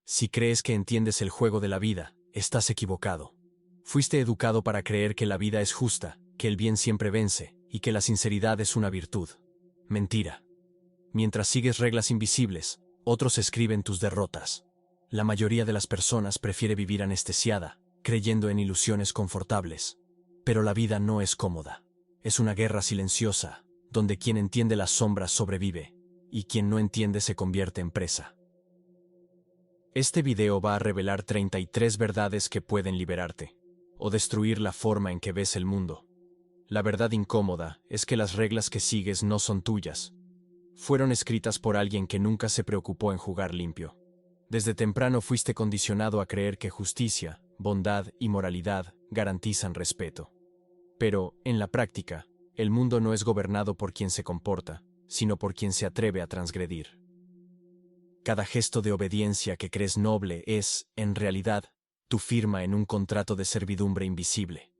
Si crees que entiendes el juego de la vida, estás equivocado. Fuiste educado para creer que la vida es justa, que el bien siempre vence y que la sinceridad es una virtud. Mentira. Mientras sigues reglas invisibles, otros escriben tus derrotas. La mayoría de las personas prefiere vivir anestesiada, creyendo en ilusiones confortables. Pero la vida no es cómoda. Es una guerra silenciosa, donde quien entiende las sombras sobrevive, y quien no entiende se convierte en presa. Este video va a revelar 33 verdades que pueden liberarte, o destruir la forma en que ves el mundo. La verdad incómoda es que las reglas que sigues no son tuyas. Fueron escritas por alguien que nunca se preocupó en jugar limpio. Desde temprano fuiste condicionado a creer que justicia, bondad y moralidad garantizan respeto. Pero, en la práctica, el mundo no es gobernado por quien se comporta, sino por quien se atreve a transgredir. Cada gesto de obediencia que crees noble es, en realidad, tu firma en un contrato de servidumbre invisible.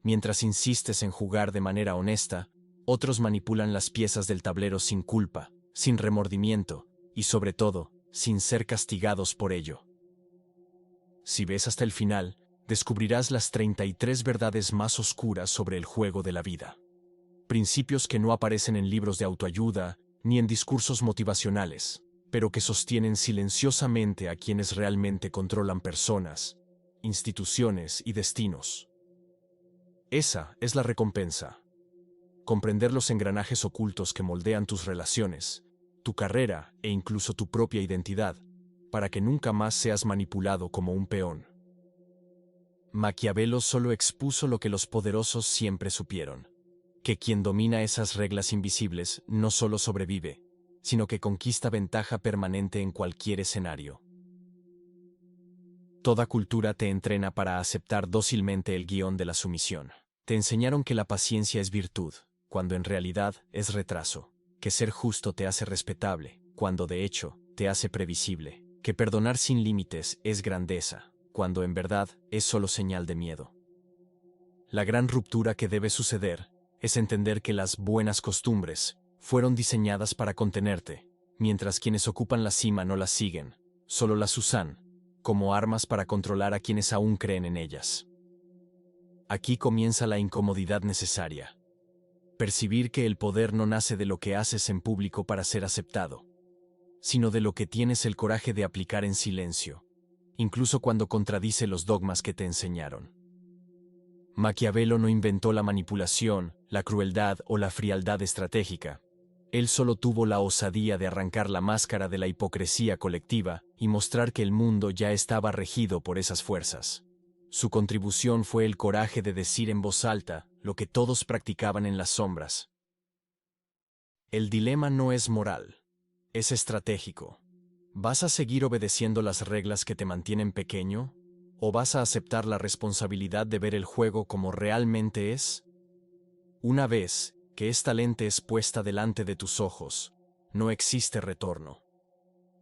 Mientras insistes en jugar de manera honesta, otros manipulan las piezas del tablero sin culpa, sin remordimiento y, sobre todo, sin ser castigados por ello. Si ves hasta el final, descubrirás las 33 verdades más oscuras sobre el juego de la vida. Principios que no aparecen en libros de autoayuda ni en discursos motivacionales, pero que sostienen silenciosamente a quienes realmente controlan personas, instituciones y destinos. Esa es la recompensa. Comprender los engranajes ocultos que moldean tus relaciones, tu carrera e incluso tu propia identidad, para que nunca más seas manipulado como un peón. Maquiavelo solo expuso lo que los poderosos siempre supieron: que quien domina esas reglas invisibles no solo sobrevive, sino que conquista ventaja permanente en cualquier escenario. Toda cultura te entrena para aceptar dócilmente el guión de la sumisión. Te enseñaron que la paciencia es virtud, cuando en realidad es retraso, que ser justo te hace respetable, cuando de hecho te hace previsible, que perdonar sin límites es grandeza, cuando en verdad es solo señal de miedo. La gran ruptura que debe suceder es entender que las buenas costumbres fueron diseñadas para contenerte, mientras quienes ocupan la cima no las siguen, solo las usan como armas para controlar a quienes aún creen en ellas. Aquí comienza la incomodidad necesaria. Percibir que el poder no nace de lo que haces en público para ser aceptado, sino de lo que tienes el coraje de aplicar en silencio, incluso cuando contradice los dogmas que te enseñaron. Maquiavelo no inventó la manipulación, la crueldad o la frialdad estratégica. Él solo tuvo la osadía de arrancar la máscara de la hipocresía colectiva y mostrar que el mundo ya estaba regido por esas fuerzas. Su contribución fue el coraje de decir en voz alta lo que todos practicaban en las sombras. El dilema no es moral, es estratégico. ¿Vas a seguir obedeciendo las reglas que te mantienen pequeño? ¿O vas a aceptar la responsabilidad de ver el juego como realmente es? Una vez que esta lente es puesta delante de tus ojos, no existe retorno.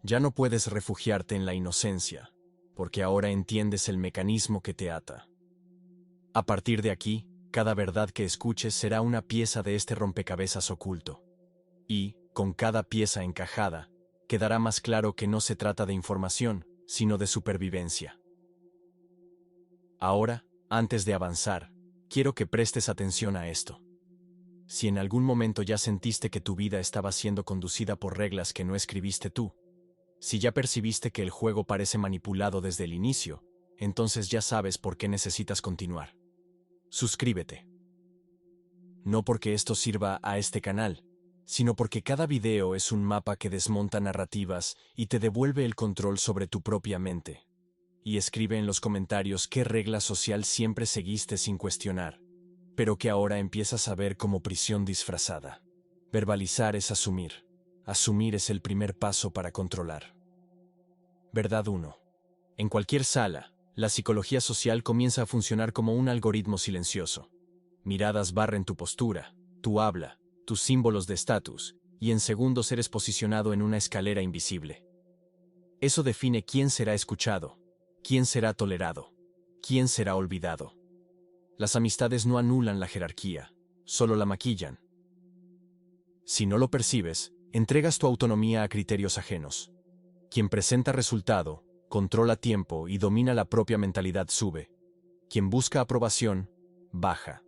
Ya no puedes refugiarte en la inocencia, porque ahora entiendes el mecanismo que te ata. A partir de aquí, cada verdad que escuches será una pieza de este rompecabezas oculto. Y, con cada pieza encajada, quedará más claro que no se trata de información, sino de supervivencia. Ahora, antes de avanzar, quiero que prestes atención a esto. Si en algún momento ya sentiste que tu vida estaba siendo conducida por reglas que no escribiste tú, si ya percibiste que el juego parece manipulado desde el inicio, entonces ya sabes por qué necesitas continuar. Suscríbete. No porque esto sirva a este canal, sino porque cada video es un mapa que desmonta narrativas y te devuelve el control sobre tu propia mente. Y escribe en los comentarios qué regla social siempre seguiste sin cuestionar, pero que ahora empiezas a ver como prisión disfrazada. Verbalizar es asumir. Asumir es el primer paso para controlar. Verdad 1. En cualquier sala, la psicología social comienza a funcionar como un algoritmo silencioso. Miradas barren tu postura, tu habla, tus símbolos de estatus, y en segundos eres posicionado en una escalera invisible. Eso define quién será escuchado, quién será tolerado, quién será olvidado. Las amistades no anulan la jerarquía, solo la maquillan. Si no lo percibes, entregas tu autonomía a criterios ajenos. Quien presenta resultado, controla tiempo y domina la propia mentalidad sube. Quien busca aprobación, baja.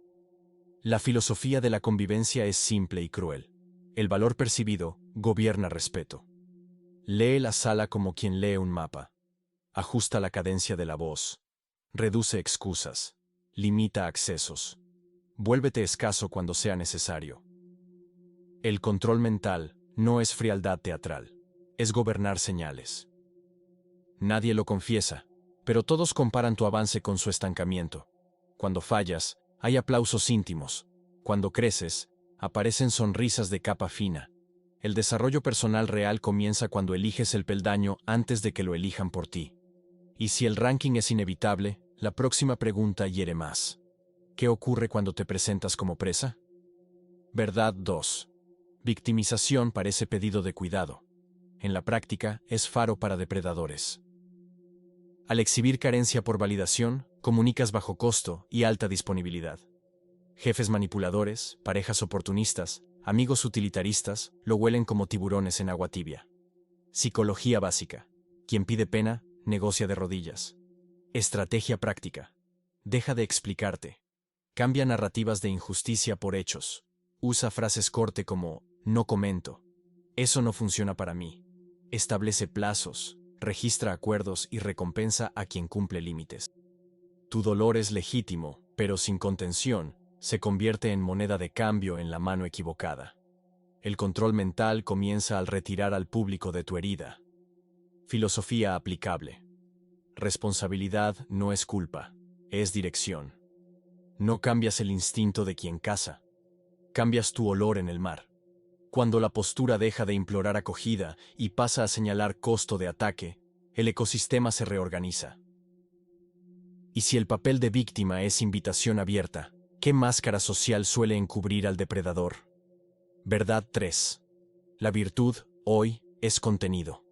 La filosofía de la convivencia es simple y cruel. El valor percibido gobierna respeto. Lee la sala como quien lee un mapa. Ajusta la cadencia de la voz. Reduce excusas. Limita accesos. Vuélvete escaso cuando sea necesario. El control mental no es frialdad teatral, es gobernar señales. Nadie lo confiesa, pero todos comparan tu avance con su estancamiento. Cuando fallas, hay aplausos íntimos. Cuando creces, aparecen sonrisas de capa fina. El desarrollo personal real comienza cuando eliges el peldaño antes de que lo elijan por ti. Y si el ranking es inevitable, la próxima pregunta hiere más. ¿Qué ocurre cuando te presentas como presa? Verdad 2. Victimización parece pedido de cuidado. En la práctica, es faro para depredadores. Al exhibir carencia por validación, comunicas bajo costo y alta disponibilidad. Jefes manipuladores, parejas oportunistas, amigos utilitaristas, lo huelen como tiburones en agua tibia. Psicología básica. Quien pide pena, negocia de rodillas. Estrategia práctica. Deja de explicarte. Cambia narrativas de injusticia por hechos. Usa frases corte como no comento. Eso no funciona para mí. Establece plazos, registra acuerdos y recompensa a quien cumple límites. Tu dolor es legítimo, pero sin contención, se convierte en moneda de cambio en la mano equivocada. El control mental comienza al retirar al público de tu herida. Filosofía aplicable. Responsabilidad no es culpa, es dirección. No cambias el instinto de quien caza. Cambias tu olor en el mar. Cuando la postura deja de implorar acogida y pasa a señalar costo de ataque, el ecosistema se reorganiza. Y si el papel de víctima es invitación abierta, ¿qué máscara social suele encubrir al depredador? Verdad 3. La virtud, hoy, es contenido.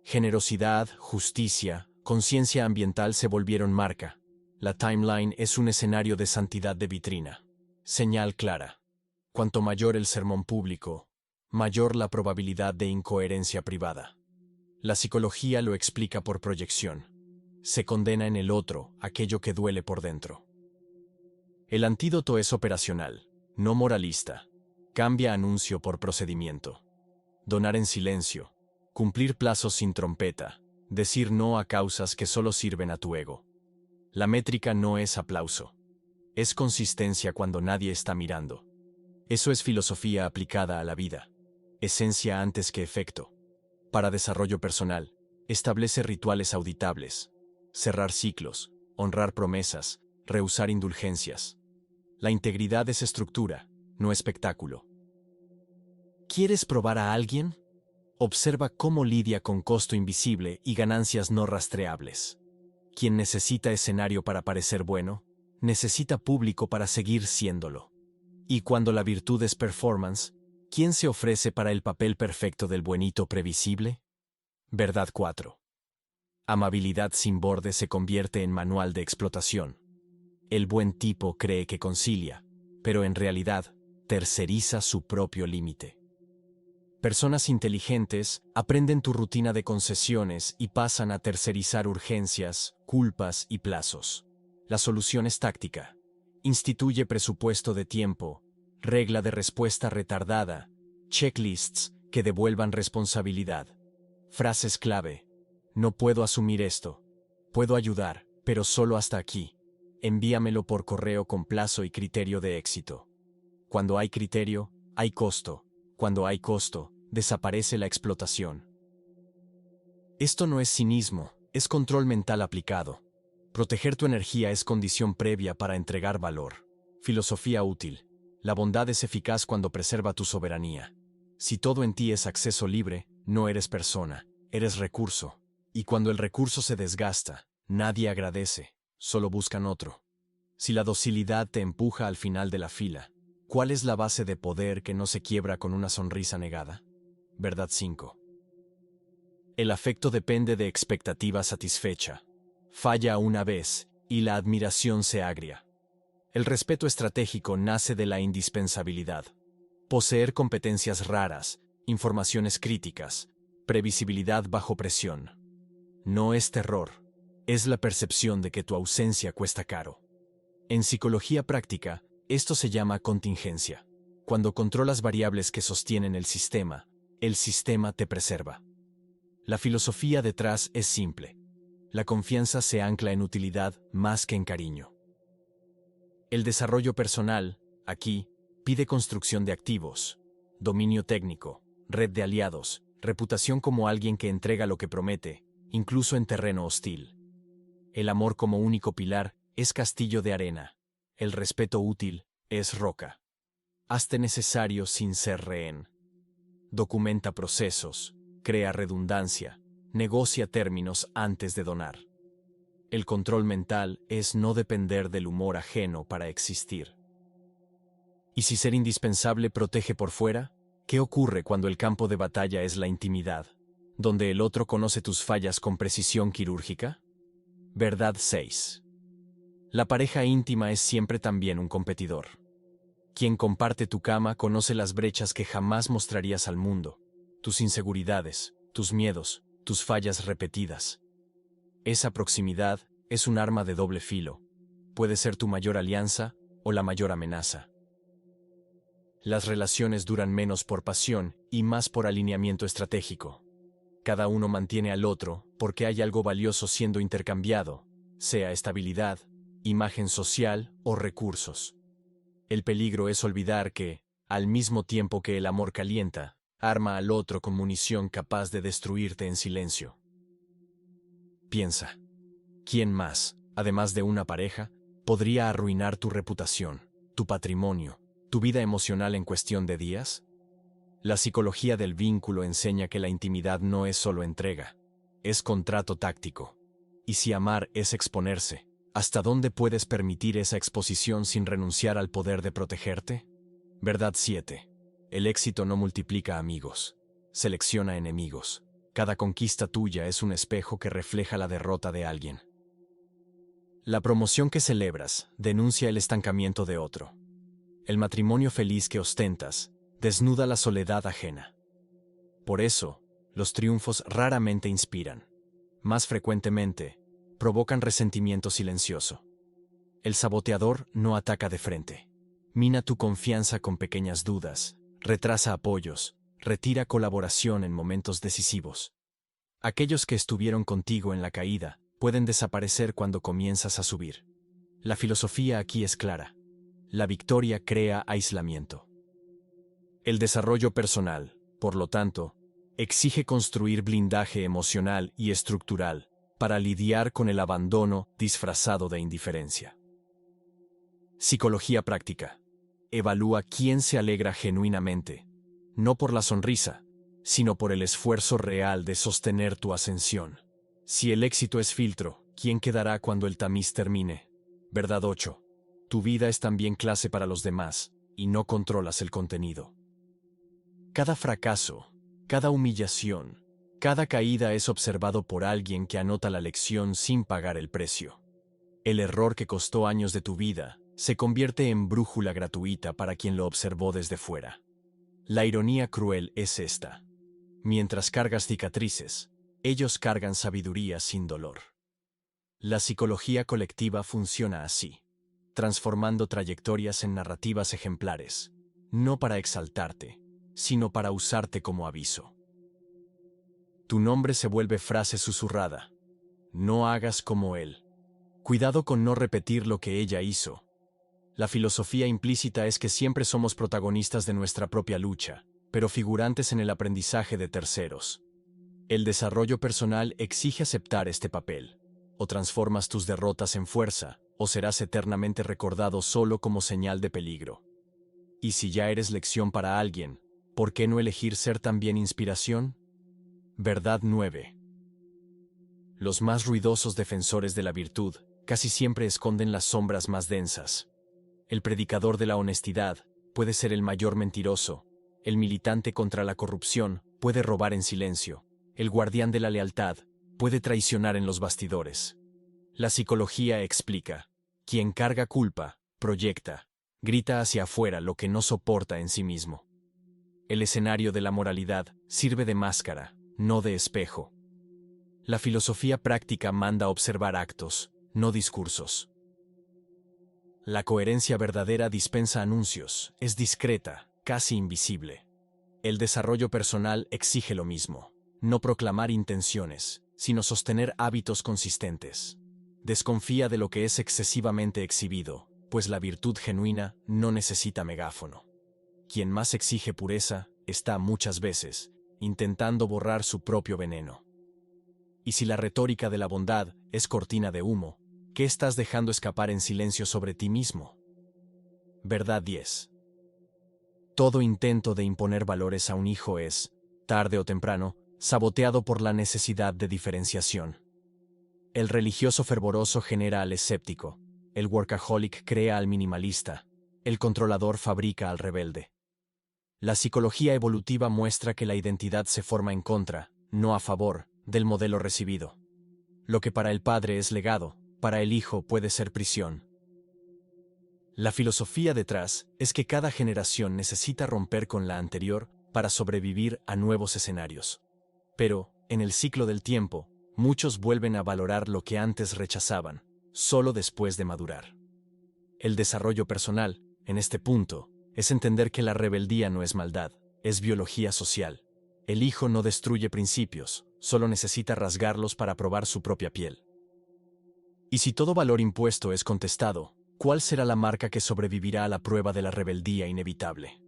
Generosidad, justicia, conciencia ambiental se volvieron marca. La timeline es un escenario de santidad de vitrina. Señal clara. Cuanto mayor el sermón público, mayor la probabilidad de incoherencia privada. La psicología lo explica por proyección. Se condena en el otro aquello que duele por dentro. El antídoto es operacional, no moralista. Cambia anuncio por procedimiento. Donar en silencio. Cumplir plazos sin trompeta. Decir no a causas que solo sirven a tu ego. La métrica no es aplauso. Es consistencia cuando nadie está mirando. Eso es filosofía aplicada a la vida. Esencia antes que efecto. Para desarrollo personal, establece rituales auditables. Cerrar ciclos, honrar promesas, rehusar indulgencias. La integridad es estructura, no espectáculo. ¿Quieres probar a alguien? Observa cómo lidia con costo invisible y ganancias no rastreables. Quien necesita escenario para parecer bueno, necesita público para seguir siéndolo. Y cuando la virtud es performance, ¿quién se ofrece para el papel perfecto del buenito previsible? Verdad 4. Amabilidad sin borde se convierte en manual de explotación. El buen tipo cree que concilia, pero en realidad terceriza su propio límite. Personas inteligentes aprenden tu rutina de concesiones y pasan a tercerizar urgencias, culpas y plazos. La solución es táctica. Instituye presupuesto de tiempo, regla de respuesta retardada, checklists que devuelvan responsabilidad. Frases clave. No puedo asumir esto. Puedo ayudar, pero solo hasta aquí. Envíamelo por correo con plazo y criterio de éxito. Cuando hay criterio, hay costo. Cuando hay costo, desaparece la explotación. Esto no es cinismo, es control mental aplicado. Proteger tu energía es condición previa para entregar valor. Filosofía útil. La bondad es eficaz cuando preserva tu soberanía. Si todo en ti es acceso libre, no eres persona, eres recurso. Y cuando el recurso se desgasta, nadie agradece, solo buscan otro. Si la docilidad te empuja al final de la fila, ¿cuál es la base de poder que no se quiebra con una sonrisa negada? Verdad 5. El afecto depende de expectativa satisfecha. Falla una vez y la admiración se agria. El respeto estratégico nace de la indispensabilidad. Poseer competencias raras, informaciones críticas, previsibilidad bajo presión. No es terror, es la percepción de que tu ausencia cuesta caro. En psicología práctica, esto se llama contingencia. Cuando controlas variables que sostienen el sistema te preserva. La filosofía detrás es simple. La confianza se ancla en utilidad más que en cariño. El desarrollo personal, aquí, pide construcción de activos, dominio técnico, red de aliados, reputación como alguien que entrega lo que promete, incluso en terreno hostil. El amor como único pilar es castillo de arena. El respeto útil es roca. Hazte necesario sin ser rehén. Documenta procesos, crea redundancia, negocia términos antes de donar. El control mental es no depender del humor ajeno para existir. ¿Y si ser indispensable protege por fuera? ¿Qué ocurre cuando el campo de batalla es la intimidad, donde el otro conoce tus fallas con precisión quirúrgica? Verdad 6. La pareja íntima es siempre también un competidor. Quien comparte tu cama conoce las brechas que jamás mostrarías al mundo, tus inseguridades, tus miedos, tus fallas repetidas. Esa proximidad es un arma de doble filo. Puede ser tu mayor alianza o la mayor amenaza. Las relaciones duran menos por pasión y más por alineamiento estratégico. Cada uno mantiene al otro porque hay algo valioso siendo intercambiado, sea estabilidad, imagen social o recursos. El peligro es olvidar que, al mismo tiempo que el amor calienta, arma al otro con munición capaz de destruirte en silencio. Piensa, ¿quién más, además de una pareja, podría arruinar tu reputación, tu patrimonio, tu vida emocional en cuestión de días? La psicología del vínculo enseña que la intimidad no es solo entrega, es contrato táctico. Y si amar es exponerse, ¿hasta dónde puedes permitir esa exposición sin renunciar al poder de protegerte? Verdad 7. El éxito no multiplica amigos, selecciona enemigos. Cada conquista tuya es un espejo que refleja la derrota de alguien. La promoción que celebras denuncia el estancamiento de otro. El matrimonio feliz que ostentas desnuda la soledad ajena. Por eso, los triunfos raramente inspiran. Más frecuentemente, provocan resentimiento silencioso. El saboteador no ataca de frente. Mina tu confianza con pequeñas dudas, retrasa apoyos, retira colaboración en momentos decisivos. Aquellos que estuvieron contigo en la caída pueden desaparecer cuando comienzas a subir. La filosofía aquí es clara. La victoria crea aislamiento. El desarrollo personal, por lo tanto, exige construir blindaje emocional y estructural para lidiar con el abandono disfrazado de indiferencia. Psicología práctica. Evalúa quién se alegra genuinamente, no por la sonrisa, sino por el esfuerzo real de sostener tu ascensión. Si el éxito es filtro, ¿quién quedará cuando el tamiz termine? Verdad 8. Tu vida es también clase para los demás, y no controlas el contenido. Cada fracaso, cada humillación, cada caída es observado por alguien que anota la lección sin pagar el precio. El error que costó años de tu vida se convierte en brújula gratuita para quien lo observó desde fuera. La ironía cruel es esta. Mientras cargas cicatrices, ellos cargan sabiduría sin dolor. La psicología colectiva funciona así, transformando trayectorias en narrativas ejemplares, no para exaltarte, sino para usarte como aviso. Tu nombre se vuelve frase susurrada. No hagas como él. Cuidado con no repetir lo que ella hizo. La filosofía implícita es que siempre somos protagonistas de nuestra propia lucha, pero figurantes en el aprendizaje de terceros. El desarrollo personal exige aceptar este papel. O transformas tus derrotas en fuerza, o serás eternamente recordado solo como señal de peligro. Y si ya eres lección para alguien, ¿por qué no elegir ser también inspiración? Verdad 9. Los más ruidosos defensores de la virtud casi siempre esconden las sombras más densas. El predicador de la honestidad puede ser el mayor mentiroso. El militante contra la corrupción puede robar en silencio. El guardián de la lealtad puede traicionar en los bastidores. La psicología explica. Quien carga culpa, proyecta, grita hacia afuera lo que no soporta en sí mismo. El escenario de la moralidad sirve de máscara, no de espejo. La filosofía práctica manda observar actos, no discursos. La coherencia verdadera dispensa anuncios, es discreta, casi invisible. El desarrollo personal exige lo mismo, no proclamar intenciones, sino sostener hábitos consistentes. Desconfía de lo que es excesivamente exhibido, pues la virtud genuina no necesita megáfono. Quien más exige pureza, está muchas veces intentando borrar su propio veneno. Y si la retórica de la bondad es cortina de humo, ¿qué estás dejando escapar en silencio sobre ti mismo? Verdad 10. Todo intento de imponer valores a un hijo es, tarde o temprano, saboteado por la necesidad de diferenciación. El religioso fervoroso genera al escéptico, el workaholic crea al minimalista, el controlador fabrica al rebelde. La psicología evolutiva muestra que la identidad se forma en contra, no a favor, del modelo recibido. Lo que para el padre es legado, para el hijo puede ser prisión. La filosofía detrás es que cada generación necesita romper con la anterior para sobrevivir a nuevos escenarios. Pero, en el ciclo del tiempo, muchos vuelven a valorar lo que antes rechazaban, solo después de madurar. El desarrollo personal, en este punto, es entender que la rebeldía no es maldad, es biología social. El hijo no destruye principios, solo necesita rasgarlos para probar su propia piel. Y si todo valor impuesto es contestado, ¿cuál será la marca que sobrevivirá a la prueba de la rebeldía inevitable?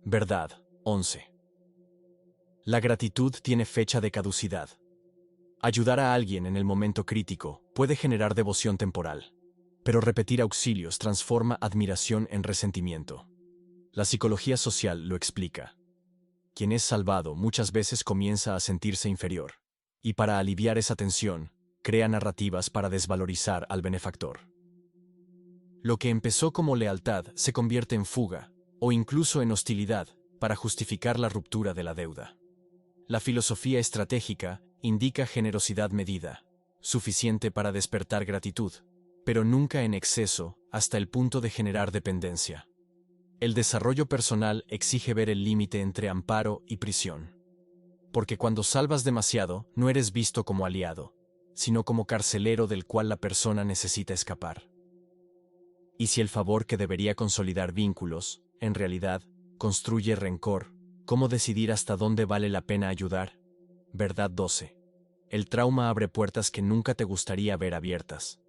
Verdad 11. La gratitud tiene fecha de caducidad. Ayudar a alguien en el momento crítico puede generar devoción temporal, pero repetir auxilios transforma admiración en resentimiento. La psicología social lo explica. Quien es salvado muchas veces comienza a sentirse inferior, y para aliviar esa tensión, crea narrativas para desvalorizar al benefactor. Lo que empezó como lealtad se convierte en fuga, o incluso en hostilidad, para justificar la ruptura de la deuda. La filosofía estratégica indica generosidad medida, suficiente para despertar gratitud, pero nunca en exceso hasta el punto de generar dependencia. El desarrollo personal exige ver el límite entre amparo y prisión. Porque cuando salvas demasiado, no eres visto como aliado, sino como carcelero del cual la persona necesita escapar. Y si el favor que debería consolidar vínculos, en realidad, construye rencor, ¿cómo decidir hasta dónde vale la pena ayudar? Verdad 12. El trauma abre puertas que nunca te gustaría ver abiertas.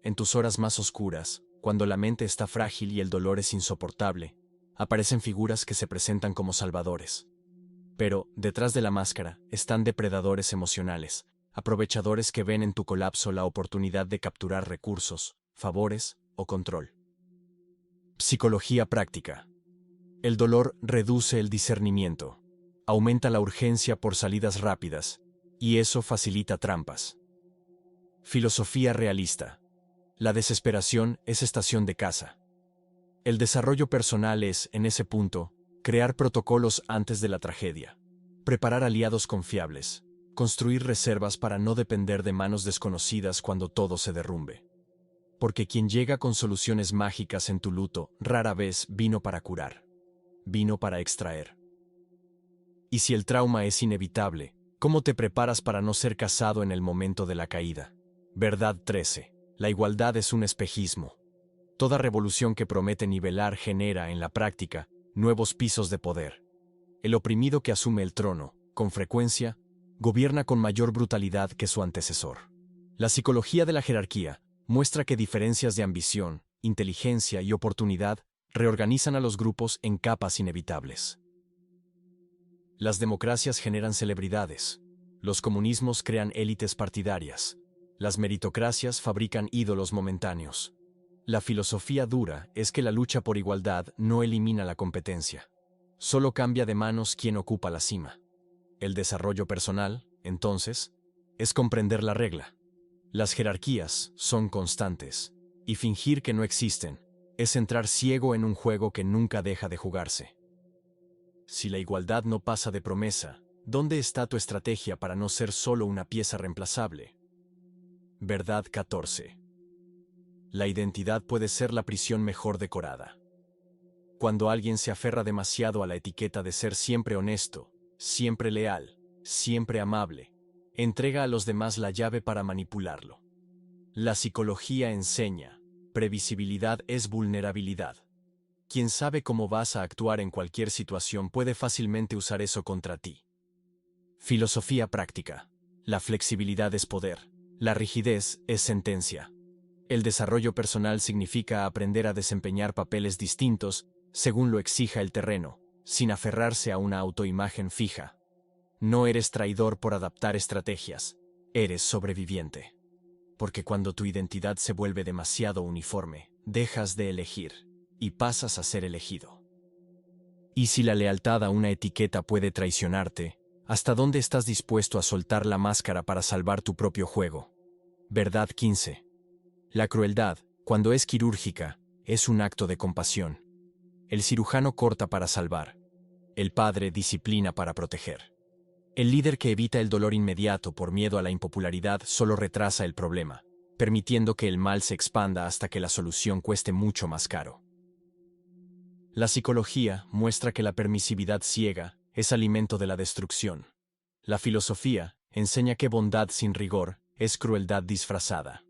En tus horas más oscuras, cuando la mente está frágil y el dolor es insoportable, aparecen figuras que se presentan como salvadores. Pero, detrás de la máscara, están depredadores emocionales, aprovechadores que ven en tu colapso la oportunidad de capturar recursos, favores o control. Psicología práctica. El dolor reduce el discernimiento, aumenta la urgencia por salidas rápidas, y eso facilita trampas. Filosofía realista. La desesperación es estación de caza. El desarrollo personal es, en ese punto, crear protocolos antes de la tragedia, preparar aliados confiables, construir reservas para no depender de manos desconocidas cuando todo se derrumbe. Porque quien llega con soluciones mágicas en tu luto rara vez vino para curar, vino para extraer. Y si el trauma es inevitable, ¿cómo te preparas para no ser cazado en el momento de la caída? Verdad 13. La igualdad es un espejismo. Toda revolución que promete nivelar genera, en la práctica, nuevos pisos de poder. El oprimido que asume el trono, con frecuencia, gobierna con mayor brutalidad que su antecesor. La psicología de la jerarquía muestra que diferencias de ambición, inteligencia y oportunidad reorganizan a los grupos en capas inevitables. Las democracias generan celebridades. Los comunismos crean élites partidarias. Las meritocracias fabrican ídolos momentáneos. La filosofía dura es que la lucha por igualdad no elimina la competencia. Solo cambia de manos quien ocupa la cima. El desarrollo personal, entonces, es comprender la regla. Las jerarquías son constantes, y fingir que no existen es entrar ciego en un juego que nunca deja de jugarse. Si la igualdad no pasa de promesa, ¿dónde está tu estrategia para no ser solo una pieza reemplazable? Verdad 14. La identidad puede ser la prisión mejor decorada. Cuando alguien se aferra demasiado a la etiqueta de ser siempre honesto, siempre leal, siempre amable, entrega a los demás la llave para manipularlo. La psicología enseña, previsibilidad es vulnerabilidad. Quien sabe cómo vas a actuar en cualquier situación puede fácilmente usar eso contra ti. Filosofía práctica. La flexibilidad es poder. La rigidez es sentencia. El desarrollo personal significa aprender a desempeñar papeles distintos según lo exija el terreno, sin aferrarse a una autoimagen fija. No eres traidor por adaptar estrategias, eres sobreviviente. Porque cuando tu identidad se vuelve demasiado uniforme, dejas de elegir y pasas a ser elegido. Y si la lealtad a una etiqueta puede traicionarte, ¿hasta dónde estás dispuesto a soltar la máscara para salvar tu propio juego? Verdad 15. La crueldad, cuando es quirúrgica, es un acto de compasión. El cirujano corta para salvar. El padre disciplina para proteger. El líder que evita el dolor inmediato por miedo a la impopularidad solo retrasa el problema, permitiendo que el mal se expanda hasta que la solución cueste mucho más caro. La psicología muestra que la permisividad ciega es alimento de la destrucción. La filosofía enseña que bondad sin rigor es crueldad disfrazada.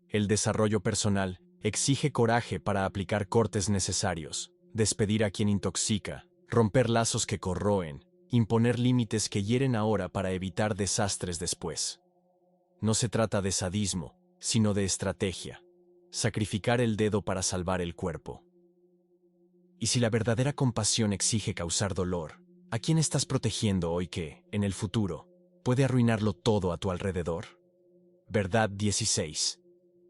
El desarrollo personal exige coraje para aplicar cortes necesarios, despedir a quien intoxica, romper lazos que corroen, imponer límites que hieren ahora para evitar desastres después. No se trata de sadismo, sino de estrategia. Sacrificar el dedo para salvar el cuerpo. Y si la verdadera compasión exige causar dolor, ¿a quién estás protegiendo hoy que, en el futuro, puede arruinarlo todo a tu alrededor? Verdad 16.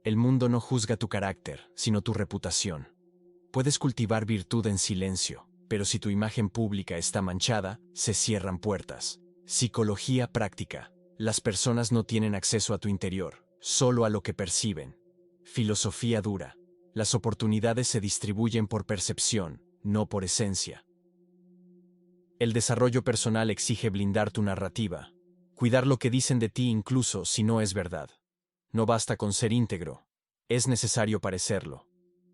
El mundo no juzga tu carácter, sino tu reputación. Puedes cultivar virtud en silencio, pero si tu imagen pública está manchada, se cierran puertas. Psicología práctica. Las personas no tienen acceso a tu interior, solo a lo que perciben. Filosofía dura. Las oportunidades se distribuyen por percepción, no por esencia. El desarrollo personal exige blindar tu narrativa, cuidar lo que dicen de ti incluso si no es verdad. No basta con ser íntegro, es necesario parecerlo.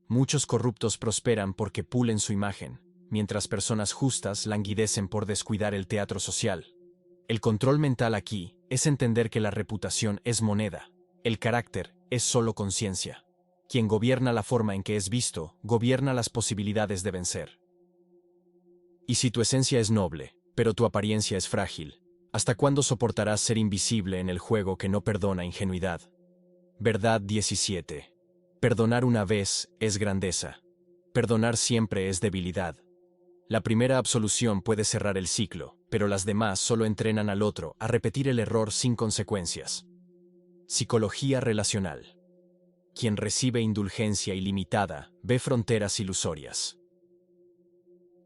Muchos corruptos prosperan porque pulen su imagen, mientras personas justas languidecen por descuidar el teatro social. El control mental aquí es entender que la reputación es moneda, el carácter es solo conciencia. Quien gobierna la forma en que es visto, gobierna las posibilidades de vencer. Y si tu esencia es noble, pero tu apariencia es frágil, ¿hasta cuándo soportarás ser invisible en el juego que no perdona ingenuidad? Verdad 17. Perdonar una vez es grandeza. Perdonar siempre es debilidad. La primera absolución puede cerrar el ciclo, pero las demás solo entrenan al otro a repetir el error sin consecuencias. Psicología relacional. Quien recibe indulgencia ilimitada ve fronteras ilusorias.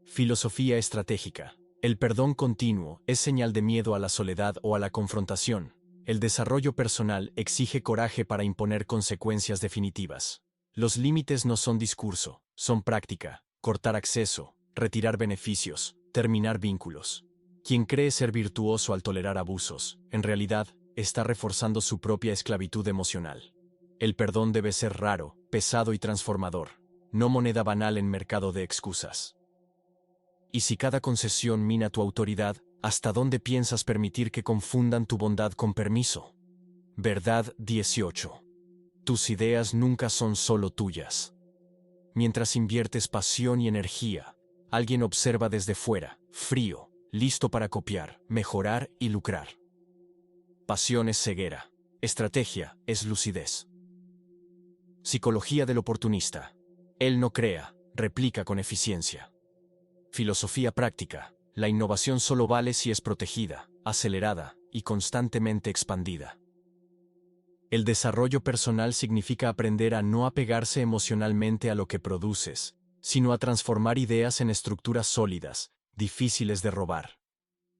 Filosofía estratégica. El perdón continuo es señal de miedo a la soledad o a la confrontación. El desarrollo personal exige coraje para imponer consecuencias definitivas. Los límites no son discurso, son práctica. Cortar acceso, retirar beneficios, terminar vínculos. Quien cree ser virtuoso al tolerar abusos, en realidad, está reforzando su propia esclavitud emocional. El perdón debe ser raro, pesado y transformador, no moneda banal en mercado de excusas. Y si cada concesión mina tu autoridad, ¿hasta dónde piensas permitir que confundan tu bondad con permiso? Verdad 18. Tus ideas nunca son solo tuyas. Mientras inviertes pasión y energía, alguien observa desde fuera, frío, listo para copiar, mejorar y lucrar. Pasión es ceguera, estrategia es lucidez. Psicología del oportunista. Él no crea, replica con eficiencia. Filosofía práctica. La innovación solo vale si es protegida, acelerada y constantemente expandida. El desarrollo personal significa aprender a no apegarse emocionalmente a lo que produces, sino a transformar ideas en estructuras sólidas, difíciles de robar.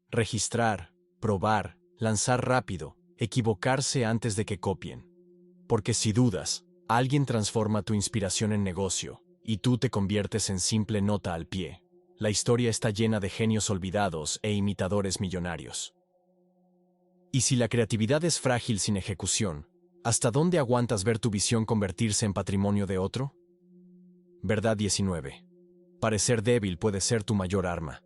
Registrar, probar, lanzar rápido, equivocarse antes de que copien. Porque si dudas, alguien transforma tu inspiración en negocio, y tú te conviertes en simple nota al pie. La historia está llena de genios olvidados e imitadores millonarios. Y si la creatividad es frágil sin ejecución, ¿hasta dónde aguantas ver tu visión convertirse en patrimonio de otro? Verdad 19. Parecer débil puede ser tu mayor arma.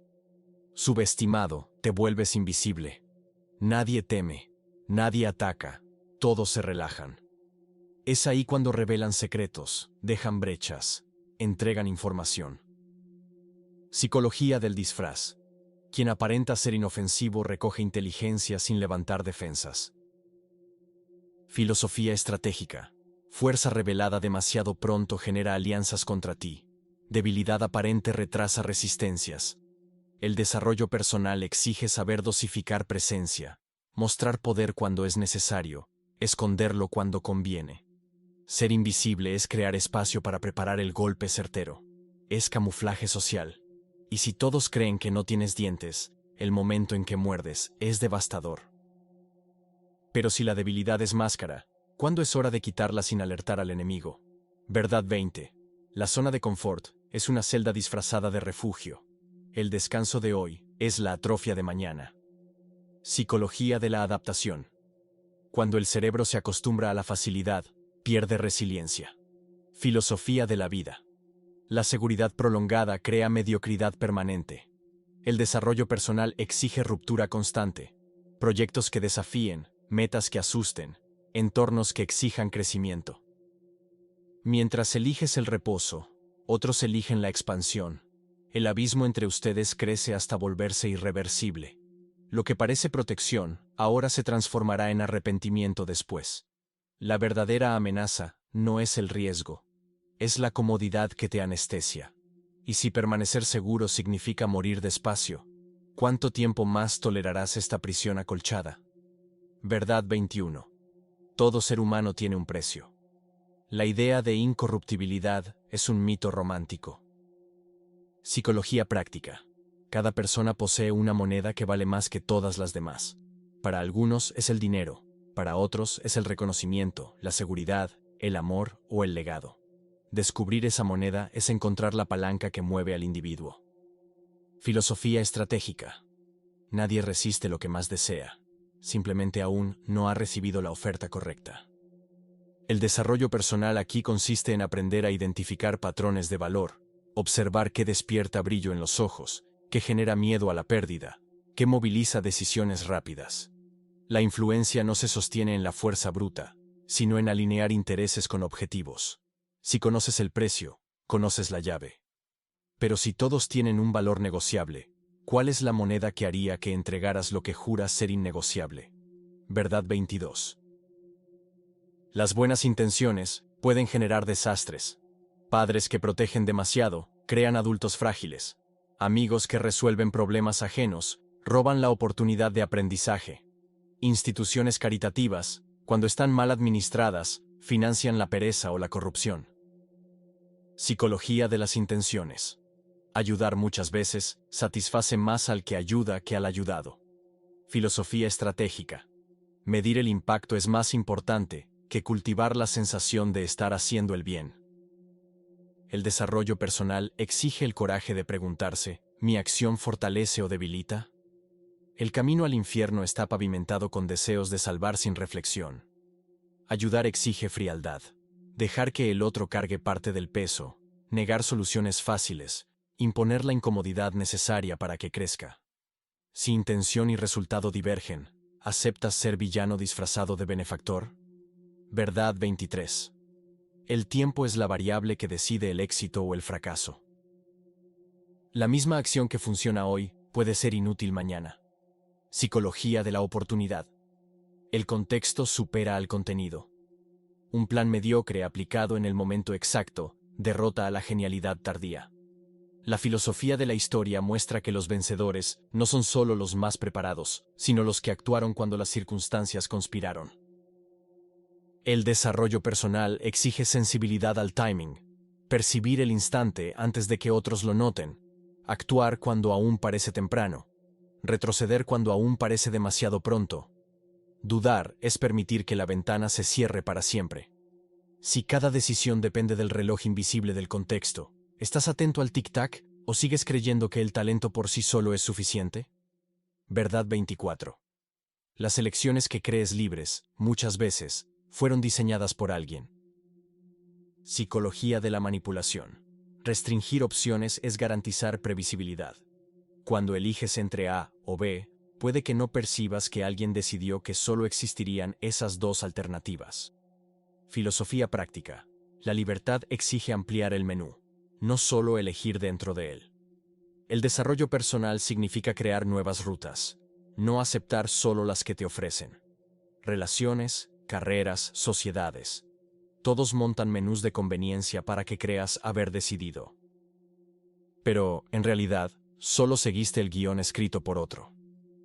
Subestimado, te vuelves invisible. Nadie teme. Nadie ataca, todos se relajan. Es ahí cuando revelan secretos, dejan brechas, entregan información. Psicología del disfraz. Quien aparenta ser inofensivo recoge inteligencia sin levantar defensas. Filosofía estratégica. Fuerza revelada demasiado pronto genera alianzas contra ti. Debilidad aparente retrasa resistencias. El desarrollo personal exige saber dosificar presencia, mostrar poder cuando es necesario, esconderlo cuando conviene. Ser invisible es crear espacio para preparar el golpe certero. Es camuflaje social. Y si todos creen que no tienes dientes, el momento en que muerdes es devastador. Pero si la debilidad es máscara, ¿cuándo es hora de quitarla sin alertar al enemigo? Verdad 20. La zona de confort es una celda disfrazada de refugio. El descanso de hoy es la atrofia de mañana. Psicología de la adaptación. Cuando el cerebro se acostumbra a la facilidad, pierde resiliencia. Filosofía de la vida. La seguridad prolongada crea mediocridad permanente. El desarrollo personal exige ruptura constante. Proyectos que desafíen, metas que asusten, entornos que exijan crecimiento. Mientras eliges el reposo, otros eligen la expansión. El abismo entre ustedes crece hasta volverse irreversible. Lo que parece protección, ahora se transformará en arrepentimiento después. La verdadera amenaza no es el riesgo, es la comodidad que te anestesia. Y si permanecer seguro significa morir despacio, ¿cuánto tiempo más tolerarás esta prisión acolchada? Verdad 21. Todo ser humano tiene un precio. La idea de incorruptibilidad es un mito romántico. Psicología práctica. Cada persona posee una moneda que vale más que todas las demás. Para algunos es el dinero, para otros es el reconocimiento, la seguridad, el amor o el legado. Descubrir esa moneda es encontrar la palanca que mueve al individuo. Filosofía estratégica. Nadie resiste lo que más desea. Simplemente aún no ha recibido la oferta correcta. El desarrollo personal aquí consiste en aprender a identificar patrones de valor, observar qué despierta brillo en los ojos, qué genera miedo a la pérdida, qué moviliza decisiones rápidas. La influencia no se sostiene en la fuerza bruta, sino en alinear intereses con objetivos. Si conoces el precio, conoces la llave. Pero si todos tienen un valor negociable, ¿cuál es la moneda que haría que entregaras lo que juras ser innegociable? Verdad 22. Las buenas intenciones pueden generar desastres. Padres que protegen demasiado crean adultos frágiles. Amigos que resuelven problemas ajenos roban la oportunidad de aprendizaje. Instituciones caritativas, cuando están mal administradas, financian la pereza o la corrupción. Psicología de las intenciones. Ayudar muchas veces satisface más al que ayuda que al ayudado. Filosofía estratégica. Medir el impacto es más importante que cultivar la sensación de estar haciendo el bien. El desarrollo personal exige el coraje de preguntarse, ¿mi acción fortalece o debilita? El camino al infierno está pavimentado con deseos de salvar sin reflexión. Ayudar exige frialdad. Dejar que el otro cargue parte del peso, negar soluciones fáciles, imponer la incomodidad necesaria para que crezca. Si intención y resultado divergen, ¿aceptas ser villano disfrazado de benefactor? Verdad 23. El tiempo es la variable que decide el éxito o el fracaso. La misma acción que funciona hoy puede ser inútil mañana. Psicología de la oportunidad. El contexto supera al contenido. Un plan mediocre aplicado en el momento exacto derrota a la genialidad tardía. La filosofía de la historia muestra que los vencedores no son solo los más preparados, sino los que actuaron cuando las circunstancias conspiraron. El desarrollo personal exige sensibilidad al timing, percibir el instante antes de que otros lo noten, actuar cuando aún parece temprano, retroceder cuando aún parece demasiado pronto. Dudar es permitir que la ventana se cierre para siempre. Si cada decisión depende del reloj invisible del contexto, ¿estás atento al tic-tac o sigues creyendo que el talento por sí solo es suficiente? Verdad 24. Las elecciones que crees libres, muchas veces, fueron diseñadas por alguien. Psicología de la manipulación. Restringir opciones es garantizar previsibilidad. Cuando eliges entre A o B, puede que no percibas que alguien decidió que solo existirían esas dos alternativas. Filosofía práctica. La libertad exige ampliar el menú, no solo elegir dentro de él. El desarrollo personal significa crear nuevas rutas, no aceptar solo las que te ofrecen. Relaciones, carreras, sociedades. Todos montan menús de conveniencia para que creas haber decidido. Pero, en realidad, solo seguiste el guión escrito por otro.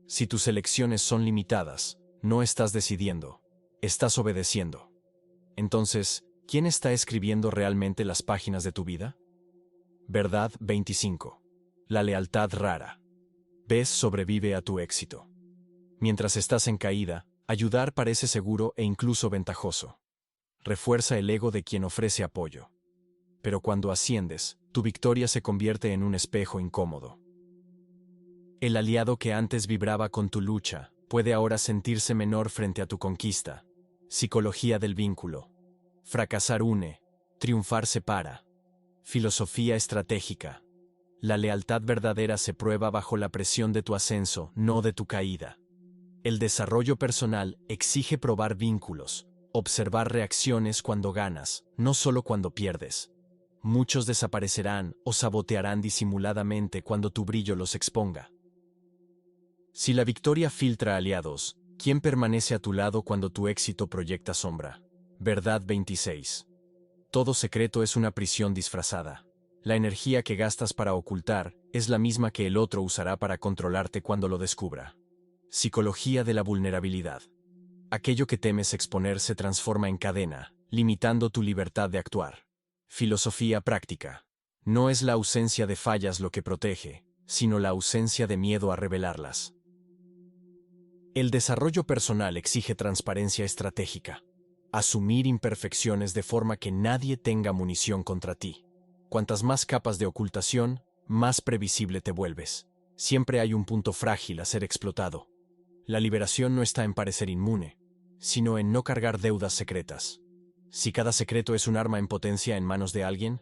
Si tus elecciones son limitadas, no estás decidiendo, estás obedeciendo. Entonces, ¿quién está escribiendo realmente las páginas de tu vida? Verdad 25. La lealtad rara. Ves sobrevive a tu éxito. Mientras estás en caída, ayudar parece seguro e incluso ventajoso. Refuerza el ego de quien ofrece apoyo. Pero cuando asciendes, tu victoria se convierte en un espejo incómodo. El aliado que antes vibraba con tu lucha puede ahora sentirse menor frente a tu conquista. Psicología del vínculo. Fracasar une, triunfar separa. Filosofía estratégica. La lealtad verdadera se prueba bajo la presión de tu ascenso, no de tu caída. El desarrollo personal exige probar vínculos, observar reacciones cuando ganas, no solo cuando pierdes. Muchos desaparecerán o sabotearán disimuladamente cuando tu brillo los exponga. Si la victoria filtra aliados, ¿quién permanece a tu lado cuando tu éxito proyecta sombra? Verdad 26. Todo secreto es una prisión disfrazada. La energía que gastas para ocultar es la misma que el otro usará para controlarte cuando lo descubra. Psicología de la vulnerabilidad. Aquello que temes exponer se transforma en cadena, limitando tu libertad de actuar. Filosofía práctica. No es la ausencia de fallas lo que protege, sino la ausencia de miedo a revelarlas. El desarrollo personal exige transparencia estratégica. Asumir imperfecciones de forma que nadie tenga munición contra ti. Cuantas más capas de ocultación, más previsible te vuelves. Siempre hay un punto frágil a ser explotado. La liberación no está en parecer inmune, sino en no cargar deudas secretas. Si cada secreto es un arma en potencia en manos de alguien,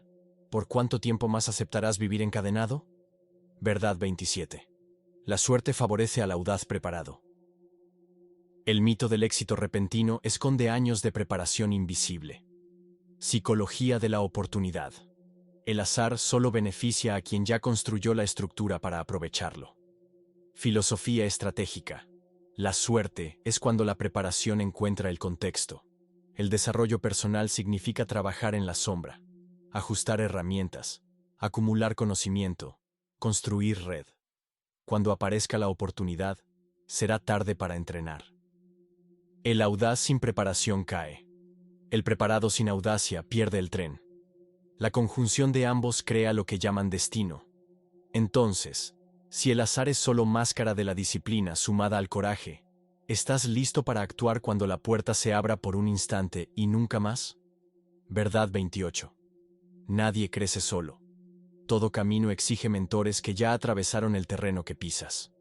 ¿por cuánto tiempo más aceptarás vivir encadenado? Verdad 27. La suerte favorece al audaz preparado. El mito del éxito repentino esconde años de preparación invisible. Psicología de la oportunidad. El azar solo beneficia a quien ya construyó la estructura para aprovecharlo. Filosofía estratégica. La suerte es cuando la preparación encuentra el contexto. El desarrollo personal significa trabajar en la sombra, ajustar herramientas, acumular conocimiento, construir red. Cuando aparezca la oportunidad, será tarde para entrenar. El audaz sin preparación cae. El preparado sin audacia pierde el tren. La conjunción de ambos crea lo que llaman destino. Entonces, si el azar es solo máscara de la disciplina sumada al coraje, ¿estás listo para actuar cuando la puerta se abra por un instante y nunca más? Verdad 28. Nadie crece solo. Todo camino exige mentores que ya atravesaron el terreno que pisas.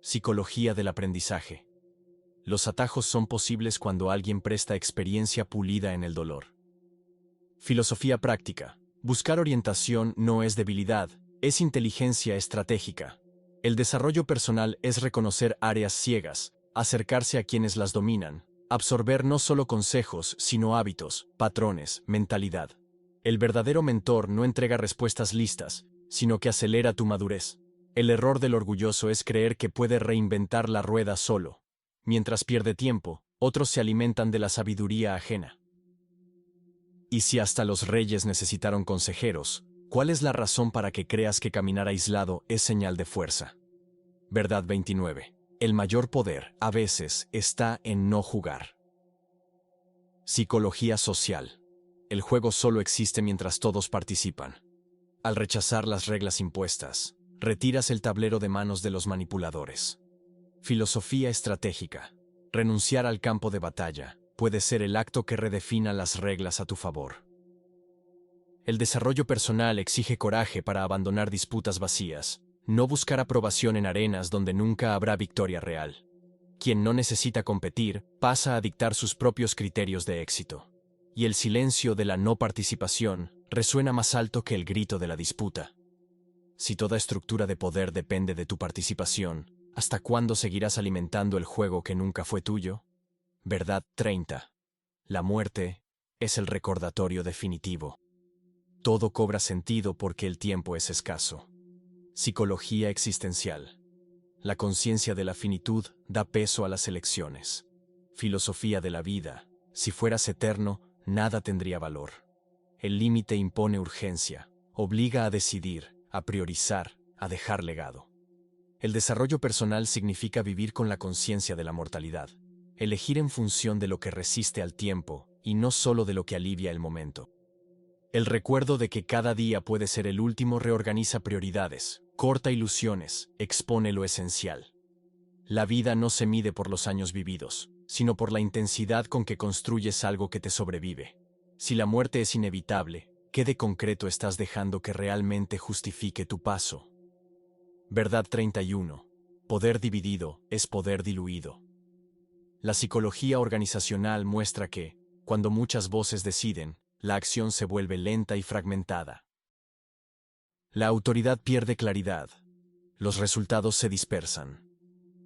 Psicología del aprendizaje. Los atajos son posibles cuando alguien presta experiencia pulida en el dolor. Filosofía práctica. Buscar orientación no es debilidad, es inteligencia estratégica. El desarrollo personal es reconocer áreas ciegas, acercarse a quienes las dominan, absorber no solo consejos, sino hábitos, patrones, mentalidad. El verdadero mentor no entrega respuestas listas, sino que acelera tu madurez. El error del orgulloso es creer que puede reinventar la rueda solo. Mientras pierde tiempo, otros se alimentan de la sabiduría ajena. Y si hasta los reyes necesitaron consejeros, ¿cuál es la razón para que creas que caminar aislado es señal de fuerza? Verdad 29. El mayor poder, a veces, está en no jugar. Psicología social. El juego solo existe mientras todos participan. Al rechazar las reglas impuestas, retiras el tablero de manos de los manipuladores. Filosofía estratégica. Renunciar al campo de batalla puede ser el acto que redefina las reglas a tu favor. El desarrollo personal exige coraje para abandonar disputas vacías, no buscar aprobación en arenas donde nunca habrá victoria real. Quien no necesita competir pasa a dictar sus propios criterios de éxito. Y el silencio de la no participación resuena más alto que el grito de la disputa. Si toda estructura de poder depende de tu participación, ¿Hasta cuándo seguirás alimentando el juego que nunca fue tuyo? Verdad 30. La muerte es el recordatorio definitivo. Todo cobra sentido porque el tiempo es escaso. Psicología existencial. La conciencia de la finitud da peso a las elecciones. Filosofía de la vida. Si fueras eterno, nada tendría valor. El límite impone urgencia, obliga a decidir, a priorizar, a dejar legado. El desarrollo personal significa vivir con la conciencia de la mortalidad, elegir en función de lo que resiste al tiempo y no solo de lo que alivia el momento. El recuerdo de que cada día puede ser el último reorganiza prioridades, corta ilusiones, expone lo esencial. La vida no se mide por los años vividos, sino por la intensidad con que construyes algo que te sobrevive. Si la muerte es inevitable, ¿qué de concreto estás dejando que realmente justifique tu paso? Verdad 31. Poder dividido es poder diluido. La psicología organizacional muestra que, cuando muchas voces deciden, la acción se vuelve lenta y fragmentada. La autoridad pierde claridad. Los resultados se dispersan.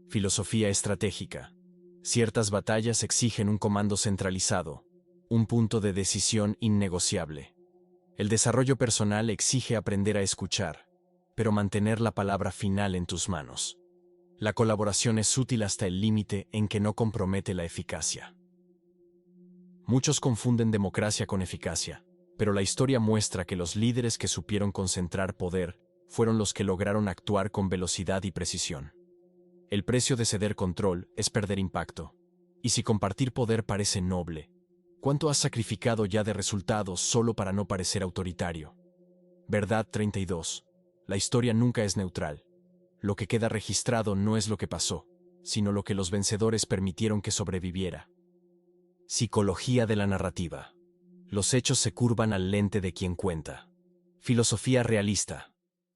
Filosofía estratégica. Ciertas batallas exigen un comando centralizado, un punto de decisión innegociable. El desarrollo personal exige aprender a escuchar, pero mantener la palabra final en tus manos. La colaboración es útil hasta el límite en que no compromete la eficacia. Muchos confunden democracia con eficacia, pero la historia muestra que los líderes que supieron concentrar poder fueron los que lograron actuar con velocidad y precisión. El precio de ceder control es perder impacto. Y si compartir poder parece noble, ¿cuánto has sacrificado ya de resultados solo para no parecer autoritario? Verdad 32. La historia nunca es neutral. Lo que queda registrado no es lo que pasó, sino lo que los vencedores permitieron que sobreviviera. Psicología de la narrativa. Los hechos se curvan al lente de quien cuenta. Filosofía realista.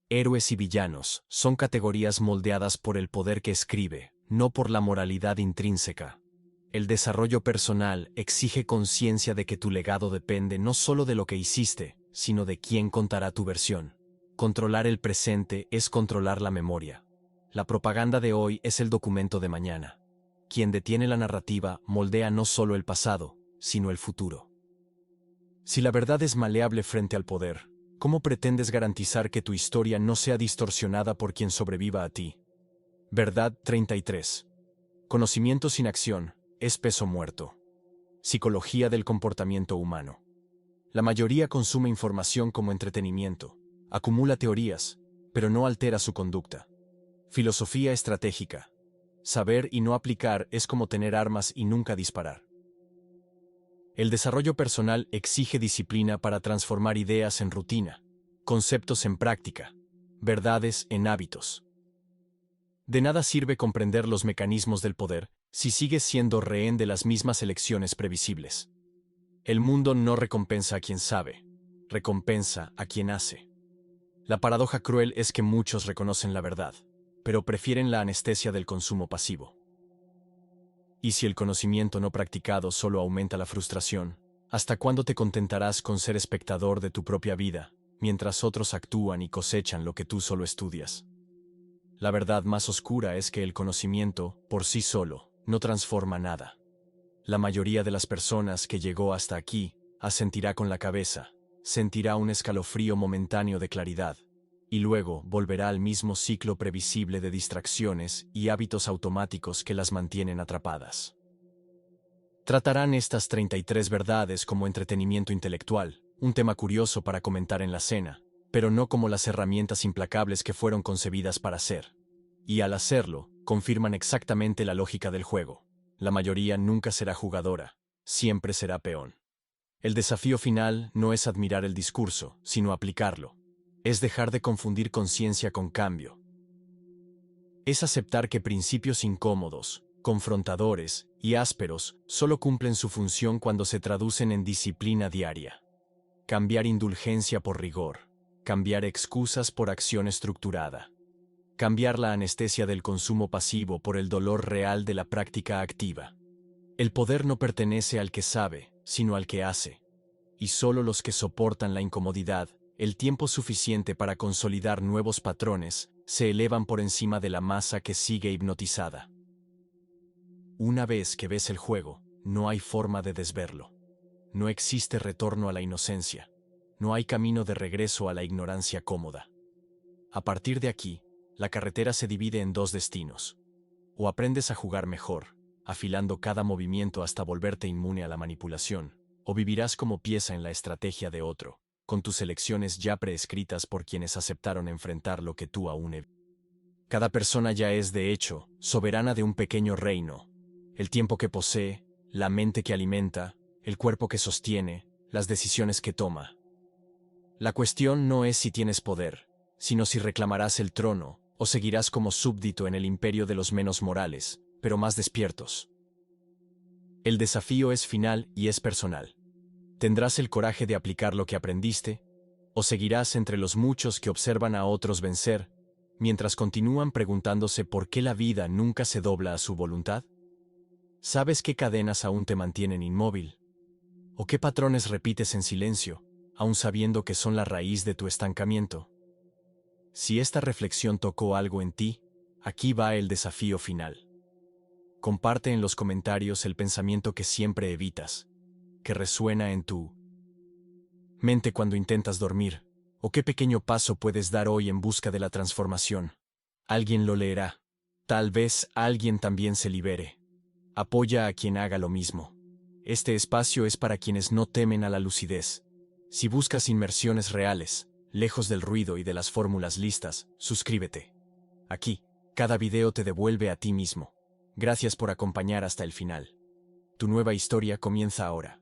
Héroes y villanos son categorías moldeadas por el poder que escribe, no por la moralidad intrínseca. El desarrollo personal exige conciencia de que tu legado depende no solo de lo que hiciste, sino de quién contará tu versión. Controlar el presente es controlar la memoria. La propaganda de hoy es el documento de mañana. Quien detiene la narrativa moldea no solo el pasado, sino el futuro. Si la verdad es maleable frente al poder, ¿cómo pretendes garantizar que tu historia no sea distorsionada por quien sobreviva a ti? Verdad 33. Conocimiento sin acción es peso muerto. Psicología del comportamiento humano. La mayoría consume información como entretenimiento, acumula teorías, pero no altera su conducta. Filosofía estratégica. Saber y no aplicar es como tener armas y nunca disparar. El desarrollo personal exige disciplina para transformar ideas en rutina, conceptos en práctica, verdades en hábitos. De nada sirve comprender los mecanismos del poder si sigues siendo rehén de las mismas elecciones previsibles. El mundo no recompensa a quien sabe, recompensa a quien hace. La paradoja cruel es que muchos reconocen la verdad, pero prefieren la anestesia del consumo pasivo. Y si el conocimiento no practicado solo aumenta la frustración, ¿hasta cuándo te contentarás con ser espectador de tu propia vida, mientras otros actúan y cosechan lo que tú solo estudias? La verdad más oscura es que el conocimiento, por sí solo, no transforma nada. La mayoría de las personas que llegó hasta aquí, asentirá con la cabeza, sentirá un escalofrío momentáneo de claridad, y luego volverá al mismo ciclo previsible de distracciones y hábitos automáticos que las mantienen atrapadas. Tratarán estas 33 verdades como entretenimiento intelectual, un tema curioso para comentar en la cena, pero no como las herramientas implacables que fueron concebidas para ser. Y al hacerlo, confirman exactamente la lógica del juego. La mayoría nunca será jugadora, siempre será peón. El desafío final no es admirar el discurso, sino aplicarlo. Es dejar de confundir conciencia con cambio. Es aceptar que principios incómodos, confrontadores y ásperos solo cumplen su función cuando se traducen en disciplina diaria. Cambiar indulgencia por rigor. Cambiar excusas por acción estructurada. Cambiar la anestesia del consumo pasivo por el dolor real de la práctica activa. El poder no pertenece al que sabe, sino al que hace. Y solo los que soportan la incomodidad, el tiempo suficiente para consolidar nuevos patrones, se elevan por encima de la masa que sigue hipnotizada. Una vez que ves el juego, no hay forma de desverlo. No existe retorno a la inocencia. No hay camino de regreso a la ignorancia cómoda. A partir de aquí, la carretera se divide en dos destinos. O aprendes a jugar mejor, afilando cada movimiento hasta volverte inmune a la manipulación, o vivirás como pieza en la estrategia de otro, con tus elecciones ya preescritas por quienes aceptaron enfrentar lo que tú aún evitas. Cada persona ya es, de hecho, soberana de un pequeño reino. El tiempo que posee, la mente que alimenta, el cuerpo que sostiene, las decisiones que toma. La cuestión no es si tienes poder, sino si reclamarás el trono o seguirás como súbdito en el imperio de los menos morales, pero más despiertos. El desafío es final y es personal. ¿Tendrás el coraje de aplicar lo que aprendiste? ¿O seguirás entre los muchos que observan a otros vencer, mientras continúan preguntándose por qué la vida nunca se dobla a su voluntad? ¿Sabes qué cadenas aún te mantienen inmóvil? ¿O qué patrones repites en silencio, aun sabiendo que son la raíz de tu estancamiento? Si esta reflexión tocó algo en ti, aquí va el desafío final. Comparte en los comentarios el pensamiento que siempre evitas, que resuena en tu mente cuando intentas dormir, o qué pequeño paso puedes dar hoy en busca de la transformación. Alguien lo leerá. Tal vez alguien también se libere. Apoya a quien haga lo mismo. Este espacio es para quienes no temen a la lucidez. Si buscas inmersiones reales, lejos del ruido y de las fórmulas listas, suscríbete. Aquí, cada video te devuelve a ti mismo. Gracias por acompañar hasta el final. Tu nueva historia comienza ahora.